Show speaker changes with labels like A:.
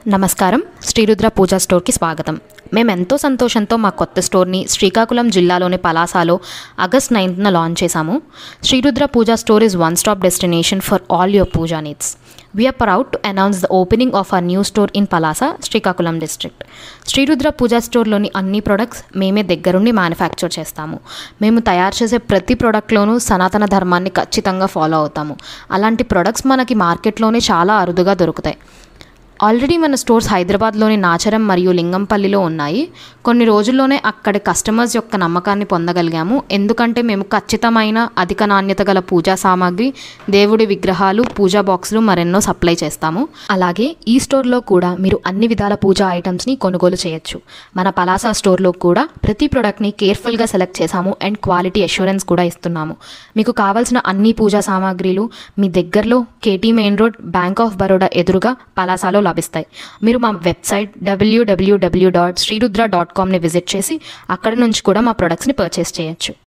A: నమస్కారం. శ్రీరుద్ర పూజా స్టోర్కి స్వాగతం. మేము ఎంతో సంతోషంతో మా కొత్త స్టోర్ని శ్రీకాకుళం జిల్లాలోని పలాసలో ఆగస్ట్ 9న లాంచ్ చేశాము. Srirudra puja store is one stop destination for all your puja needs. We are proud to announce the opening of our new store in Palasa, Srikakulam district. Srirudra puja స్టోర్లోని అన్ని ప్రొడక్ట్స్ మేమే దగ్గరుండి మ్యానుఫ్యాక్చర్ చేస్తాము. మేము తయారు చేసే ప్రతి ప్రోడక్ట్లోనూ సనాతన ధర్మాన్ని ఖచ్చితంగా ఫాలో అవుతాము. అలాంటి ప్రొడక్ట్స్ మనకి మార్కెట్లోనే చాలా అరుదుగా దొరుకుతాయి. ఆల్రెడీ మన స్టోర్స్ హైదరాబాద్లోని నాచరం మరియు లింగంపల్లిలో ఉన్నాయి. కొన్ని రోజుల్లోనే అక్కడి కస్టమర్స్ యొక్క నమ్మకాన్ని పొందగలిగాము. ఎందుకంటే మేము ఖచ్చితమైన అధిక నాణ్యత గల పూజా సామాగ్రి, దేవుడి విగ్రహాలు, పూజా బాక్సులు మరెన్నో సప్లై చేస్తాము. అలాగే ఈ స్టోర్లో కూడా మీరు అన్ని విధాల పూజా ఐటమ్స్ని కొనుగోలు చేయొచ్చు. మన పలాసా స్టోర్లో కూడా ప్రతి ప్రోడక్ట్ని కేర్ఫుల్గా సెలెక్ట్ చేసాము అండ్ క్వాలిటీ అష్యూరెన్స్ కూడా ఇస్తున్నాము. మీకు కావాల్సిన అన్ని పూజా సామాగ్రిలు మీ దగ్గరలో KT main road, bank of Baroda ఎదురుగా పలాసాలో లభిస్తాయి. మీరు మా వెబ్సైట్ www.srirudra.com ని విజిట్ చేసి అక్కడ నుంచి కూడా మా ప్రొడక్ట్స్ని పర్చేస్ చేయొచ్చు.